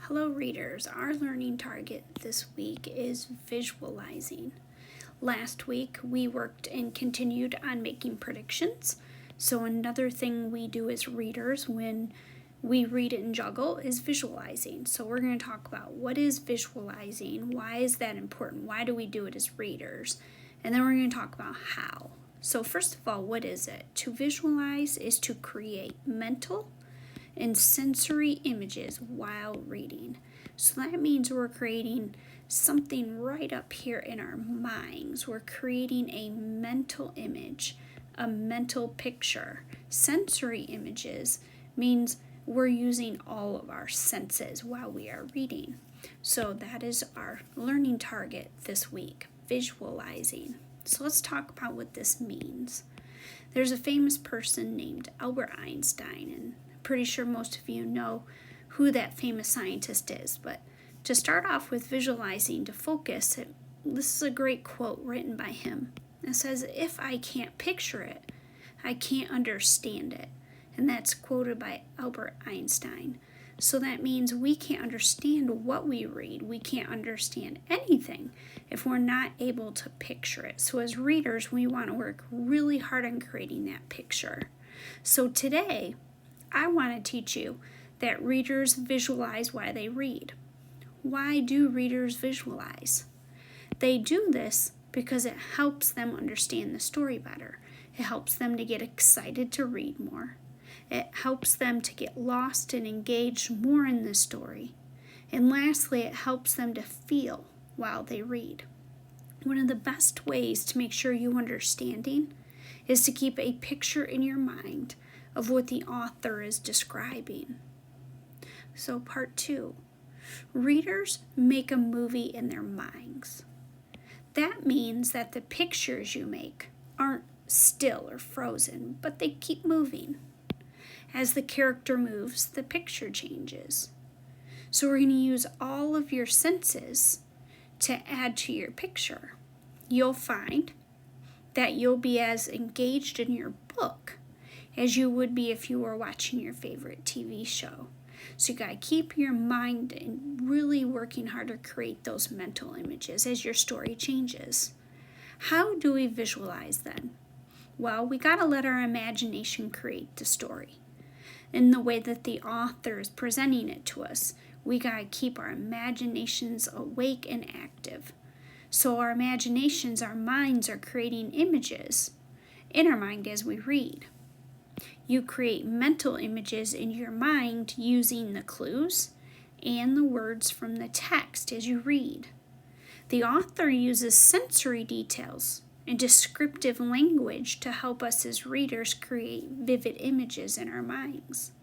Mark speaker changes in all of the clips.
Speaker 1: Hello, readers. Our learning target this week is visualizing. Last week, we worked and continued on making predictions. So, another thing we do as readers when we read and juggle is visualizing. So, we're going to talk about what is visualizing, why is that important, why do we do it as readers, and then we're going to talk about how. So, first of all, what is it? To visualize is to create mental and sensory images while reading. So that means we're creating something right up here in our minds. We're creating a mental image, a mental picture. Sensory images means we're using all of our senses while we are reading. So that is our learning target this week, visualizing. So let's talk about what this means. There's a famous person named Albert Einstein, and pretty sure most of you know who that famous scientist is. But to start off with visualizing, to focus, this is a great quote written by him. It says, "If I can't picture it, I can't understand it." And that's quoted by Albert Einstein. So that means we can't understand what we read. We can't understand anything if we're not able to picture it. So as readers, we want to work really hard on creating that picture. So today, I want to teach you that readers visualize why they read. Why do readers visualize? They do this because it helps them understand the story better. It helps them to get excited to read more. It helps them to get lost and engaged more in the story. And lastly, it helps them to feel while they read. One of the best ways to make sure you're understanding is to keep a picture in your mind of what the author is describing. So part 2, readers make a movie in their minds. That means that the pictures you make aren't still or frozen, but they keep moving. As the character moves, the picture changes. So we're going to use all of your senses to add to your picture. You'll find that you'll be as engaged in your book as you would be if you were watching your favorite TV show. So you got to keep your mind and really working hard to create those mental images as your story changes. How do we visualize then? Well, we got to let our imagination create the story. In the way that the author is presenting it to us, we got to keep our imaginations awake and active. So our imaginations, our minds are creating images in our mind as we read. You create mental images in your mind using the clues and the words from the text as you read. The author uses sensory details and descriptive language to help us as readers create vivid images in our minds.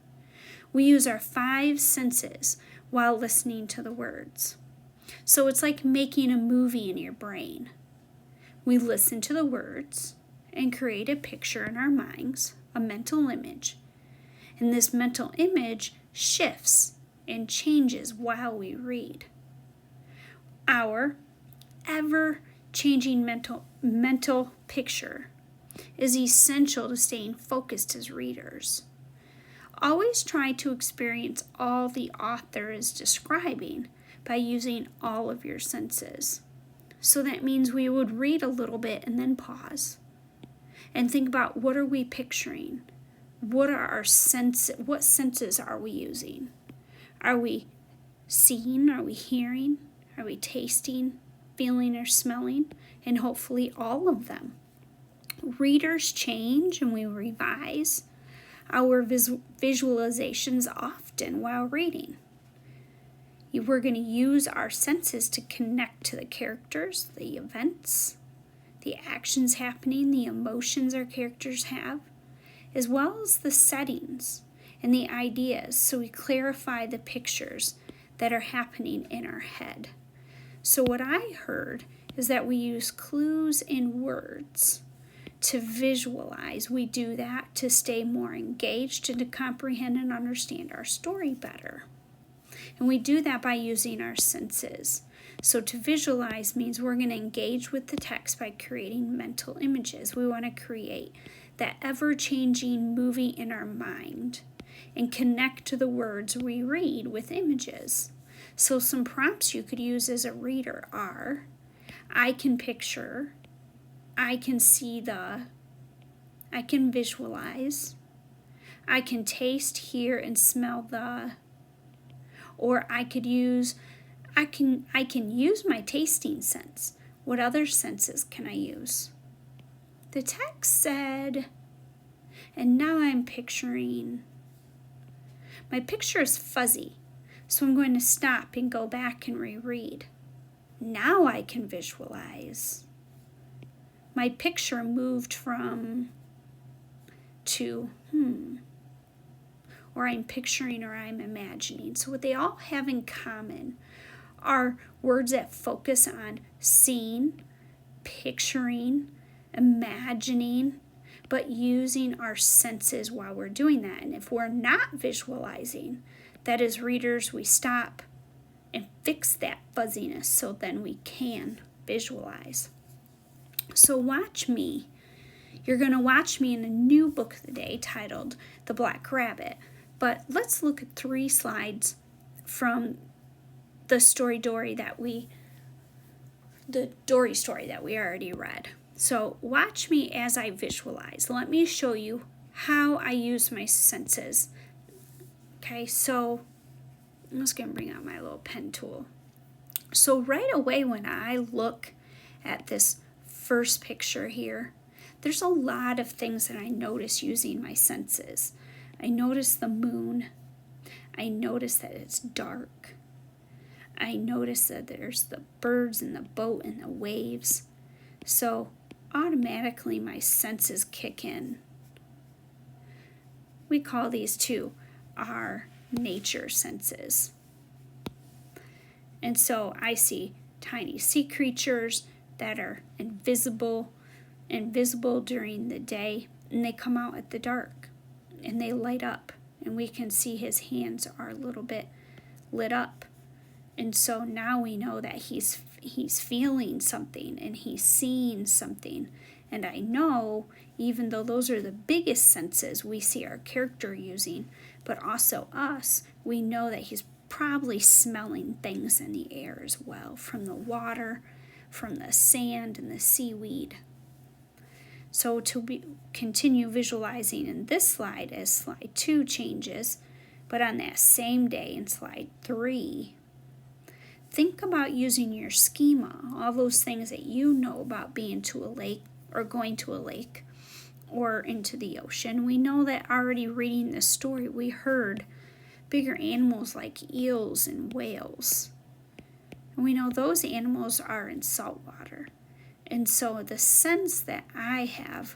Speaker 1: We use our 5 senses while listening to the words. So it's like making a movie in your brain. We listen to the words and create a picture in our minds, a mental image. And this mental image shifts and changes while we read. Our ever-changing mental picture is essential to staying focused as readers. Always try to experience all the author is describing by using all of your senses. So that means we would read a little bit and then pause and think about, what are we picturing? What are our senses? What senses are we using? Are we seeing? Are we hearing? Are we tasting, feeling, or smelling? And hopefully all of them. Readers change and we revise our visualizations often while reading. We're going to use our senses to connect to the characters, the events, the actions happening, the emotions our characters have, as well as the settings and the ideas, so we clarify the pictures that are happening in our head. So what I heard is that we use clues and words to visualize. We do that to stay more engaged and to comprehend and understand our story better. And we do that by using our senses. So to visualize means we're going to engage with the text by creating mental images. We want to create that ever-changing movie in our mind and connect to the words we read with images. So some prompts you could use as a reader are, I can picture, I can see I can visualize, I can taste, hear, and smell or I can use my tasting sense. What other senses can I use? The text said, and now I'm picturing, my picture is fuzzy, so I'm going to stop and go back and reread. Now I can visualize. My picture moved from to or I'm picturing, or I'm imagining. So what they all have in common are words that focus on seeing, picturing, imagining, but using our senses while we're doing that. And if we're not visualizing, that as readers, we stop and fix that fuzziness so then we can visualize. So watch me. You're going to watch me in a new book of the day titled The Black Rabbit. But let's look at 3 slides from the Dory story that we already read. So watch me as I visualize. Let me show you how I use my senses. Okay, so I'm just going to bring out my little pen tool. So right away when I look at this first picture here, there's a lot of things that I notice using my senses. I notice the moon. I notice that it's dark. I notice that there's the birds and the boat and the waves. So automatically my senses kick in. We call these 2 our nature senses. And so I see tiny sea creatures that are invisible during the day, and they come out at the dark and they light up, and we can see his hands are a little bit lit up. And so now we know that he's feeling something and he's seeing something. And I know, even though those are the biggest senses we see our character using, but also us, we know that he's probably smelling things in the air as well, from the water, from the sand and the seaweed. So to continue visualizing in this slide, as slide 2 changes, but on that same day in slide 3, think about using your schema, all those things that you know about being to a lake or going to a lake or into the ocean. We know that already reading this story, we heard bigger animals like eels and whales. And we know those animals are in salt water. And so the sense that I have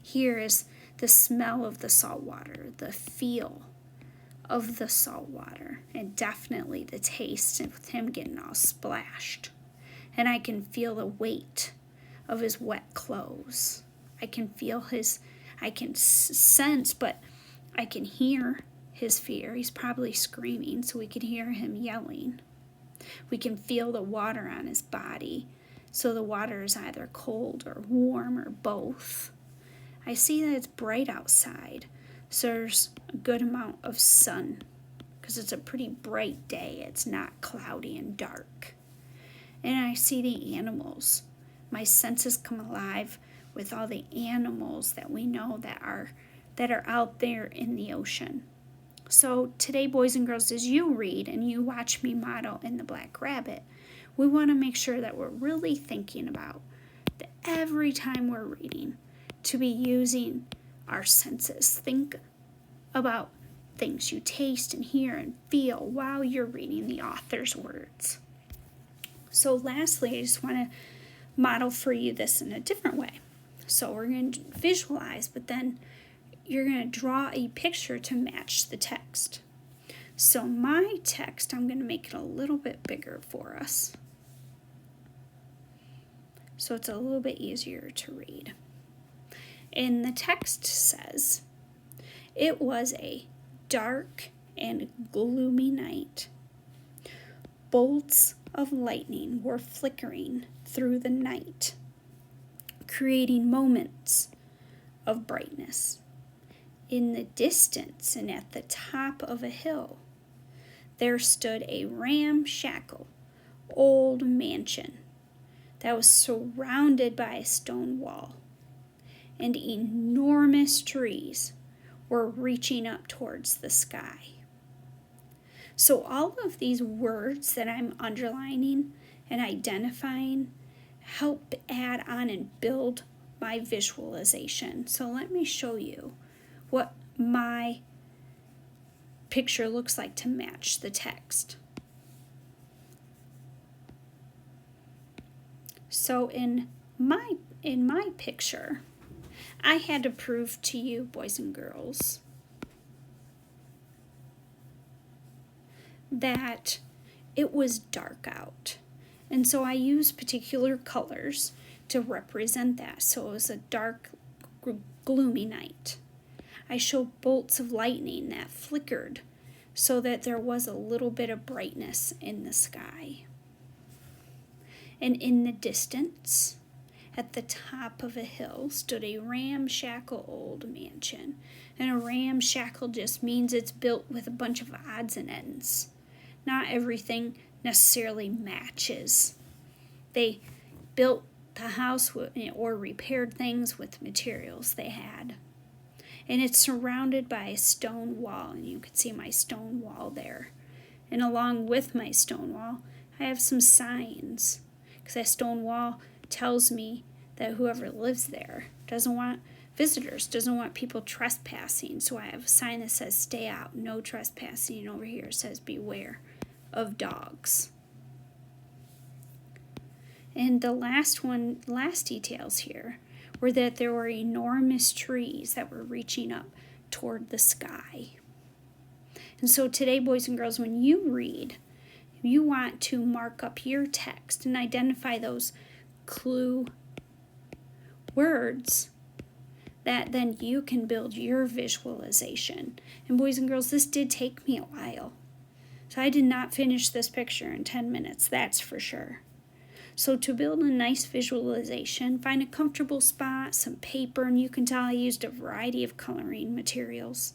Speaker 1: here is the smell of the salt water, the feel of the salt water, and definitely the taste with him getting all splashed. And I can feel the weight of his wet clothes. I can feel I can sense, but I can hear his fear. He's probably screaming, so we can hear him yelling. We can feel the water on his body. So the water is either cold or warm or both. I see that it's bright outside, so there's a good amount of sun because it's a pretty bright day. It's not cloudy and dark. And I see the animals. My senses come alive with all the animals that we know that are out there in the ocean. So today, boys and girls, as you read and you watch me model in The Black Rabbit, we want to make sure that we're really thinking about that every time we're reading to be using our senses. Think about things you taste and hear and feel while you're reading the author's words. So lastly, I just want to model for you this in a different way. So we're going to visualize, but then you're going to draw a picture to match the text. So my text, I'm going to make it a little bit bigger for us, so it's a little bit easier to read. And the text says, "It was a dark and gloomy night. Bolts of lightning were flickering through the night, creating moments of brightness. In the distance and at the top of a hill, there stood a ramshackle old mansion that was surrounded by a stone wall, and enormous trees were reaching up towards the sky. So all of these words that I'm underlining and identifying help add on and build my visualization. So let me show you what my picture looks like to match the text. So in my picture, I had to prove to you, boys and girls, that it was dark out. And so I used particular colors to represent that. So it was a dark, gloomy night. I showed bolts of lightning that flickered so that there was a little bit of brightness in the sky. And in the distance, at the top of a hill, stood a ramshackle old mansion. And a ramshackle just means it's built with a bunch of odds and ends. Not everything necessarily matches. They built the house or repaired things with materials they had. And it's surrounded by a stone wall, and you can see my stone wall there. And along with my stone wall, I have some signs, because that stone wall tells me that whoever lives there doesn't want visitors, doesn't want people trespassing. So I have a sign that says stay out, no trespassing, and over here it says beware of dogs. And the last details here were that there were enormous trees that were reaching up toward the sky. And so today, boys and girls, when you read, you want to mark up your text and identify those clue words that then you can build your visualization. And boys and girls, this did take me a while. So I did not finish this picture in 10 minutes, that's for sure. So to build a nice visualization, find a comfortable spot, some paper, and you can tell I used a variety of coloring materials.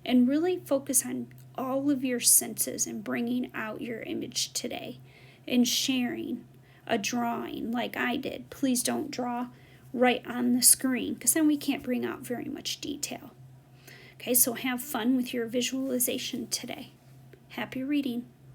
Speaker 1: And really focus on all of your senses and bringing out your image today. And sharing a drawing like I did. Please don't draw right on the screen, because then we can't bring out very much detail. Okay, so have fun with your visualization today. Happy reading.